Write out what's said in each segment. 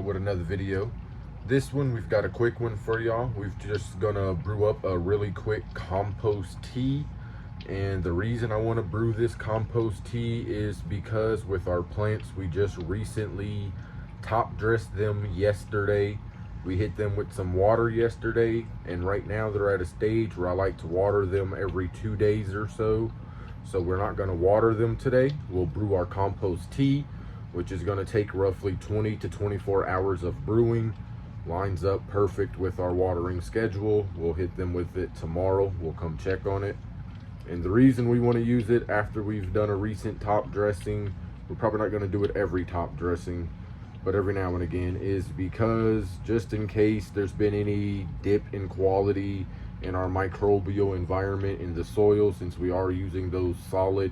with another video. This one, we've got a quick one for y'all. We've just gonna brew up a really quick compost tea. And the reason I want to brew this compost tea is because with our plants, we just recently top dressed them yesterday. We hit them with some water yesterday, and right now they're at a stage where I like to water them every 2 days or so. So we're not going to water them today. We'll brew our compost tea, which is going to take roughly 20 to 24 hours of brewing. Lines up perfect with our watering schedule. We'll hit them with it tomorrow. We'll come check on it. And the reason we want to use it after we've done a recent top dressing, we're probably not going to do it every top dressing, but every now and again, is because just in case there's been any dip in quality in our microbial environment in the soil, since we are using those solid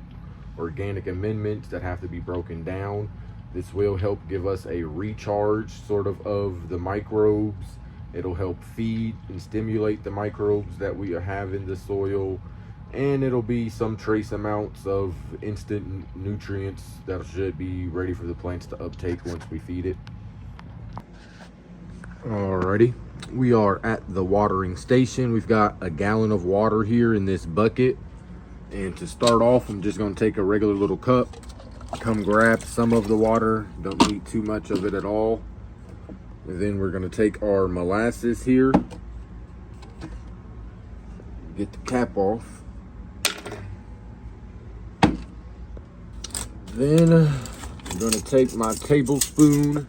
organic amendments that have to be broken down, this will help give us a recharge sort of the microbes. It'll help feed and stimulate the microbes that we have in the soil, and it'll be some trace amounts of instant nutrients that should be ready for the plants to uptake once we feed it. Alrighty, we are at the watering station. We've got a gallon of water here in this bucket, and to start off, I'm just going to take a regular little cup, come grab some of the water. Don't need too much of it at all. And then we're going to take our molasses here, get the cap off. Then I'm going to take my tablespoon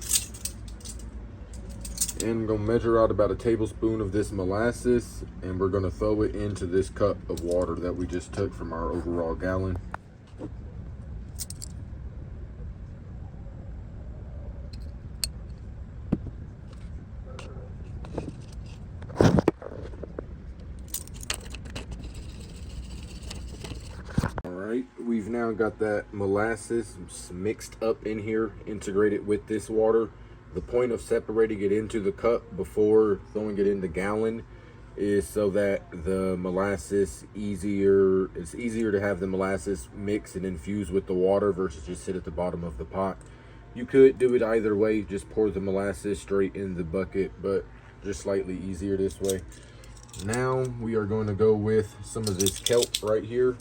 and I'm going to measure out about a tablespoon of this molasses, and we're going to throw it into this cup of water that we just took from our overall gallon. Alright, we've now got that molasses mixed up in here, integrated with this water. The point of separating it into the cup before throwing it in the gallon is so that the molasses it's easier to have the molasses mix and infuse with the water versus just sit at the bottom of the pot. You could do it either way, just pour the molasses straight in the bucket, but just slightly easier this way. Now we are going to go with some of this kelp right here.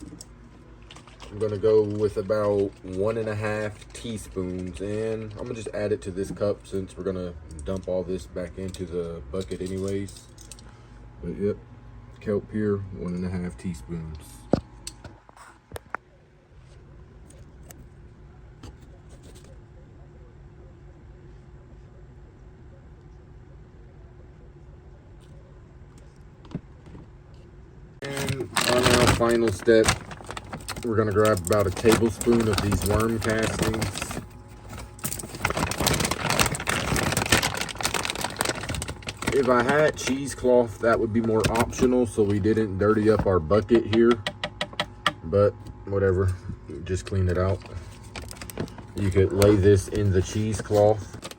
I'm going to go with about 1.5 teaspoons, and I'm going to just add it to this cup since we're going to dump all this back into the bucket anyways. But yep, kelp here, 1.5 teaspoons. And on our final step, we're going to grab about a tablespoon of these worm castings. If I had cheesecloth, that would be more optional, so we didn't dirty up our bucket here. But whatever, just clean it out. You could lay this in the cheesecloth.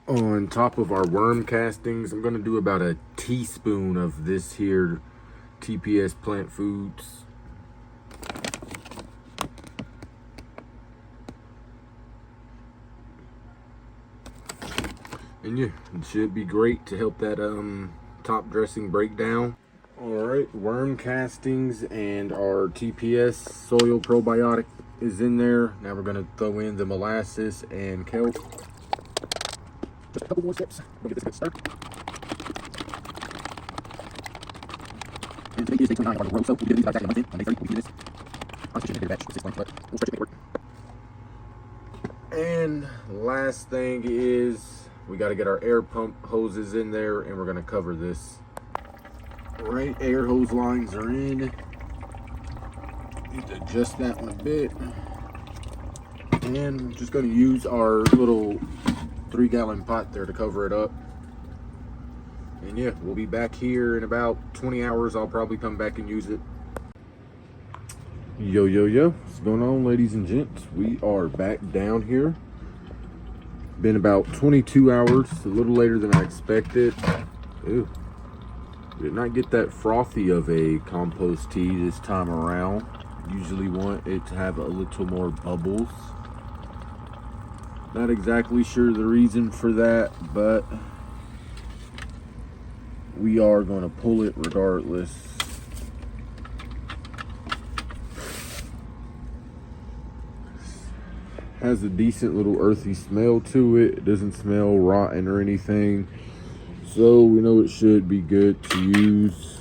On top of our worm castings, I'm going to do about a teaspoon of this here TPS Plant Foods. And yeah, it should be great to help that top dressing break down. Alright, worm castings and our TPS soil probiotic is in there. Now we're going to throw in the molasses and kelp. Just a couple more steps. We'll get this a good start. And today is day 29 of our grow, so we'll do these about exactly a month in. On day 30, we'll do this. Honestly, should make a batch. It's 6 months, but we'll stretch it, make it work. And last thing is, we got to get our air pump hoses in there, and we're going to cover this. All right, air hose lines are in. Need to adjust that one a bit. And I'm just going to use our little 3-gallon pot there to cover it up. And yeah, we'll be back here in about 20 hours. I'll probably come back and use it. Yo, what's going on, ladies and gents? We are back down here. Been about 22 hours, a little later than I expected. Ew. Did not get that frothy of a compost tea this time around. Usually want it to have a little more bubbles. Not exactly sure the reason for that, but we are going to pull it regardless. Has a decent little earthy smell to it. It doesn't smell rotten or anything, so we know it should be good to use.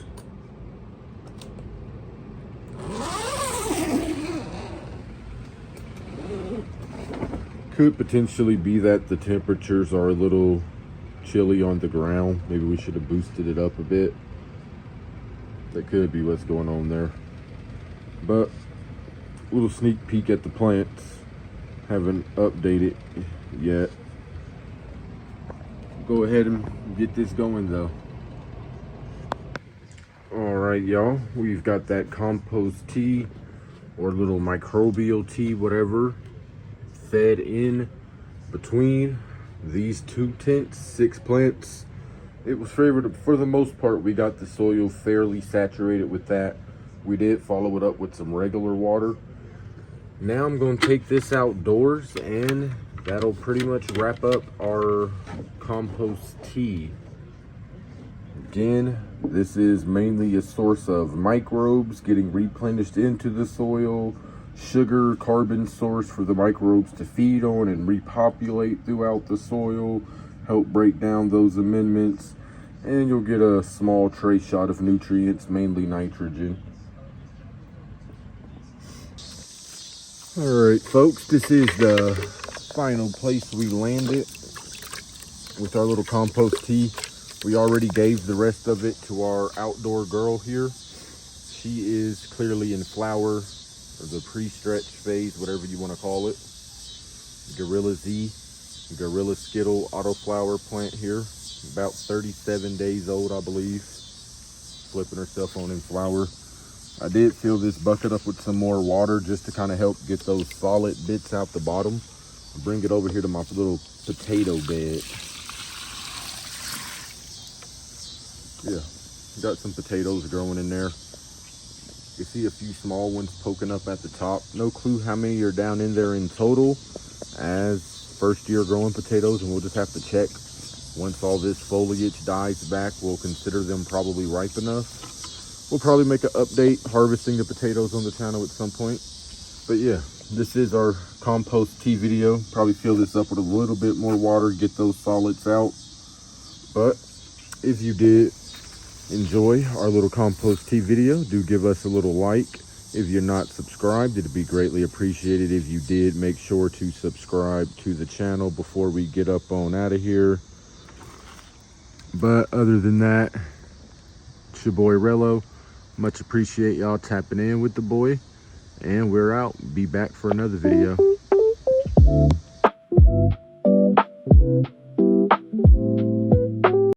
Could potentially be that the temperatures are a little chilly on the ground. Maybe we should have boosted it up a bit. That could be what's going on there. But a little sneak peek at the plants. Haven't updated yet. Go ahead and get this going though. Alright y'all, we've got that compost tea or little microbial tea, whatever, fed in between these 2 tents, 6 plants. It was favored for the most part. We got the soil fairly saturated with that. We did follow it up with some regular water. Now I'm going to take this outdoors and that'll pretty much wrap up our compost tea. Again, this is mainly a source of microbes getting replenished into the soil, sugar, carbon source for the microbes to feed on and repopulate throughout the soil, help break down those amendments, and you'll get a small trace shot of nutrients, mainly nitrogen. Alright folks, this is the final place we landed with our little compost tea. We already gave the rest of it to our outdoor girl here. She is clearly in flower, or the pre-stretch phase, whatever you want to call it. Gorilla Z, Gorilla Skittle autoflower plant here. About 37 days old, I believe. Flipping herself on in flower. I did fill this bucket up with some more water just to kind of help get those solid bits out the bottom. I'll bring it over here to my little potato bed. Yeah, got some potatoes growing in there. You see a few small ones poking up at the top. No clue how many are down in there in total as first year growing potatoes, and we'll just have to check. Once all this foliage dies back, we'll consider them probably ripe enough. We'll probably make an update harvesting the potatoes on the channel at some point. But yeah, this is our compost tea video. Probably fill this up with a little bit more water, get those solids out. But if you did enjoy our little compost tea video, do give us a little like. If you're not subscribed, it'd be greatly appreciated if you did. Make sure to subscribe to the channel before we get up on out of here. But other than that, it's your boy Rello. Much appreciate y'all tapping in with the boy, and we're out. Be back for another video.